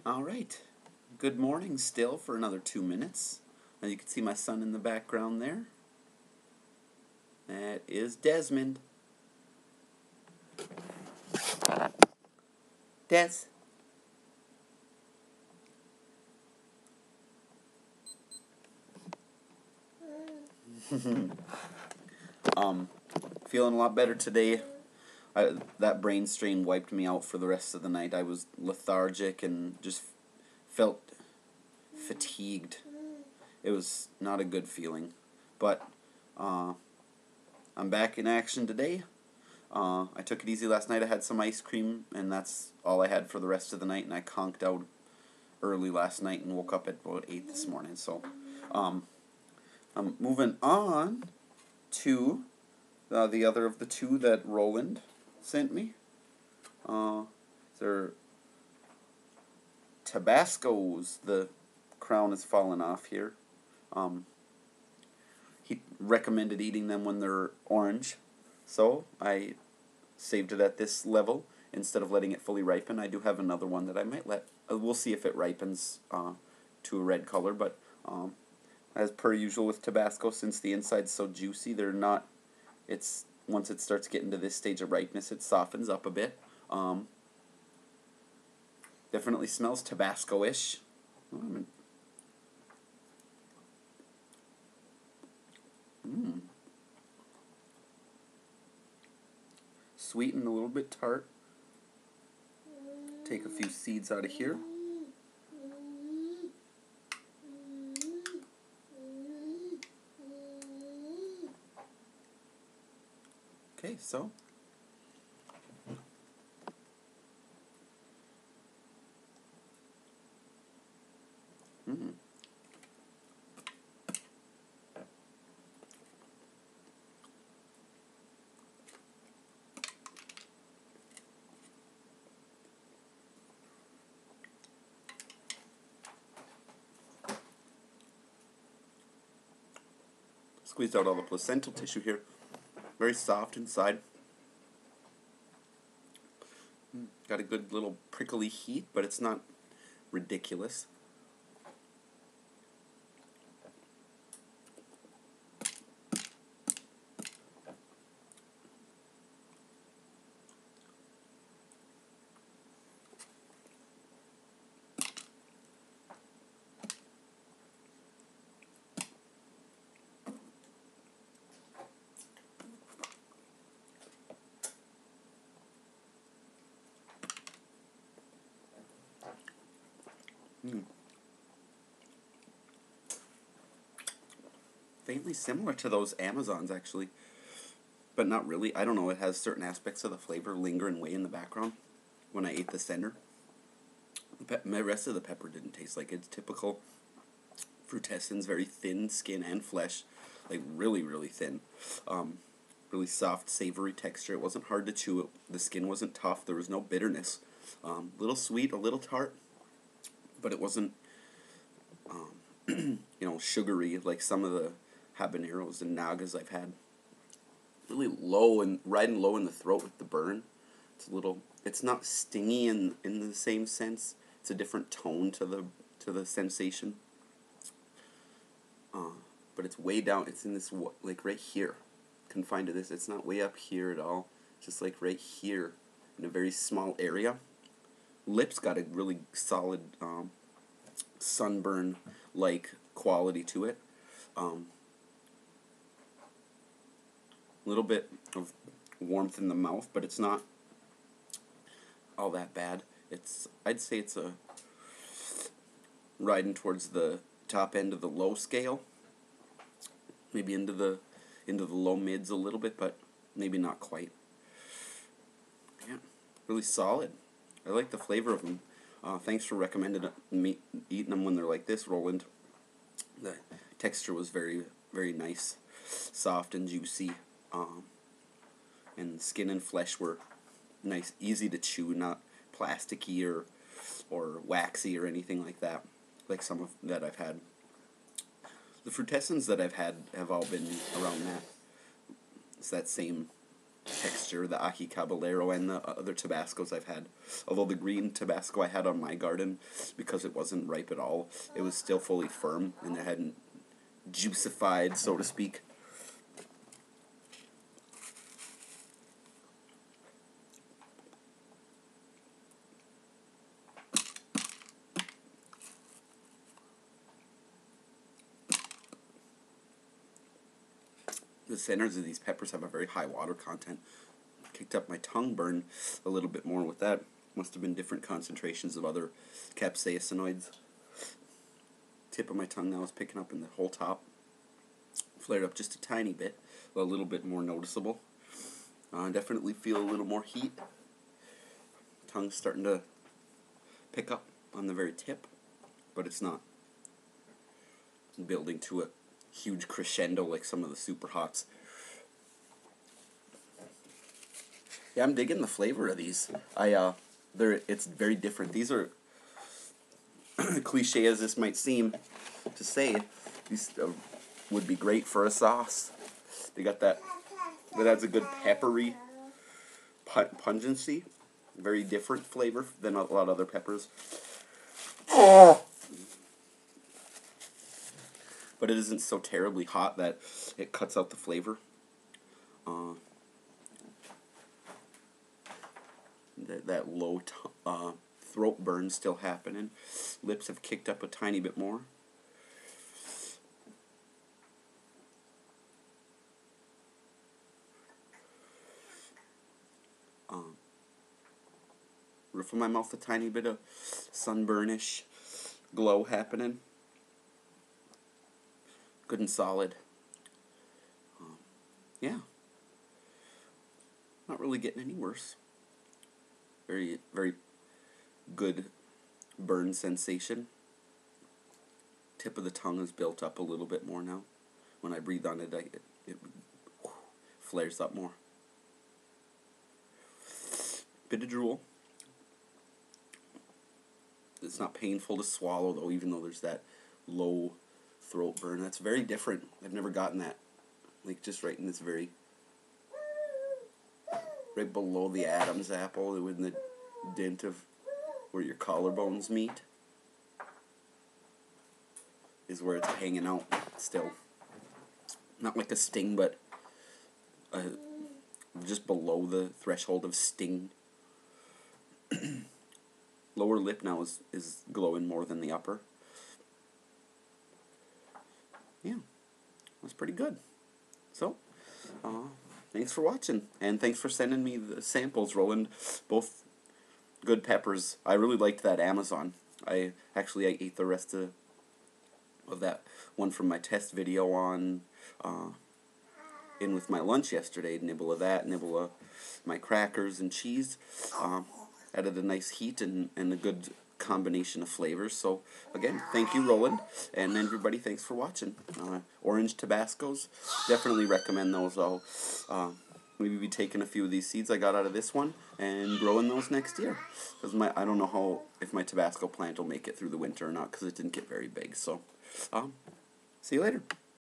Alright, good morning still for another 2 minutes. Now you can see my son in the background there. That is Desmond. Des. Feeling a lot better today. That brain strain wiped me out for the rest of the night. I was lethargic and just felt fatigued. It was not a good feeling. But I'm back in action today. I took it easy last night. I had some ice cream, and that's all I had for the rest of the night. And I conked out early last night and woke up at about 8 this morning. So I'm moving on to the other of the two that Roland sent me. They're Tabascos. The crown has fallen off here. He recommended eating them when they're orange, so I saved it at this level instead of letting it fully ripen. I do have another one that I might let. We'll see if it ripens to a red color, but as per usual with Tabasco, since the inside's so juicy, they're not. It's once it starts getting to this stage of ripeness, it softens up a bit. Definitely smells Tabasco-ish. Sweet and a little bit tart. Take a few seeds out of here. Okay, so squeezed out all the placental tissue here. Very soft inside. Got a good little prickly heat, but it's not ridiculous. Faintly similar to those Amazons, actually, but not really. I don't know, it has certain aspects of the flavor lingering way in the background when I ate the center. The rest of the pepper didn't taste like it's typical Frutescens, very thin skin and flesh, like really, really thin. Really soft, savory texture. It wasn't hard to chew. The skin wasn't tough. There was no bitterness. A little sweet, a little tart, but it wasn't, sugary like some of the habaneros and nagas I've had. Really low and riding low in the throat with the burn. It's not stingy in the same sense. It's a different tone to the sensation. But it's way down. It's in this like right here, confined to this. It's not way up here at all. It's just like right here in a very small area. Lips got a really solid sunburn like quality to it. Little bit of warmth in the mouth, but it's not all that bad. I'd say it's a riding towards the top end of the low scale, maybe into the low mids a little bit, but maybe not quite. Yeah, really solid. I like the flavor of them. Thanks for recommending me eating them when they're like this, Roland. The texture was very, very nice, soft and juicy, and skin and flesh were nice, easy to chew, not plasticky or waxy or anything like that, like some of that I've had. The Frutescens that I've had have all been around that. It's that same texture, the ají caballero, and the other Tabascos I've had. Although the green Tabasco I had on my garden, because it wasn't ripe at all, it was still fully firm, and it hadn't juicified, so to speak. The centers of these peppers have a very high water content. Kicked up my tongue burn a little bit more with that. Must have been different concentrations of other capsaicinoids. Tip of my tongue now is picking up in the whole top. Flared up just a tiny bit, a little bit more noticeable. Definitely feel a little more heat. Tongue's starting to pick up on the very tip, but it's not building to a huge crescendo like some of the super hots. Yeah, I'm digging the flavor of these. It's very different. These are cliche as this might seem to say. These would be great for a sauce. They got that adds a good peppery pungency. Very different flavor than a lot of other peppers. But it isn't so terribly hot that it cuts out the flavor. That low throat burn still happening. Lips have kicked up a tiny bit more. Roof of my mouth, a tiny bit of sunburnish glow happening. Good and solid. Yeah. Not really getting any worse. Very, very good burn sensation. Tip of the tongue is built up a little bit more now. When I breathe on it, it flares up more. Bit of drool. It's not painful to swallow though, even though there's that low throat burn. That's very different. I've never gotten that. Like just right in this very, right below the Adam's apple, in the dent of where your collarbones meet, is where it's hanging out still. Not like a sting, but just below the threshold of sting. Lower lip now is glowing more than the upper. Yeah, that's pretty good. So, thanks for watching, and thanks for sending me the samples, Roland. Both good peppers. I really liked that Amazon. I ate the rest of that one from my test video on in with my lunch yesterday. Nibble of that, nibble of my crackers and cheese. Added a nice heat and a good combination of flavors. So again, thank you, Roland, and everybody, thanks for watching. Orange Tabascos, definitely recommend those. I'll maybe be taking a few of these seeds I got out of this one and growing those next year, because I don't know if my Tabasco plant will make it through the winter or not, because it didn't get very big. So see you later.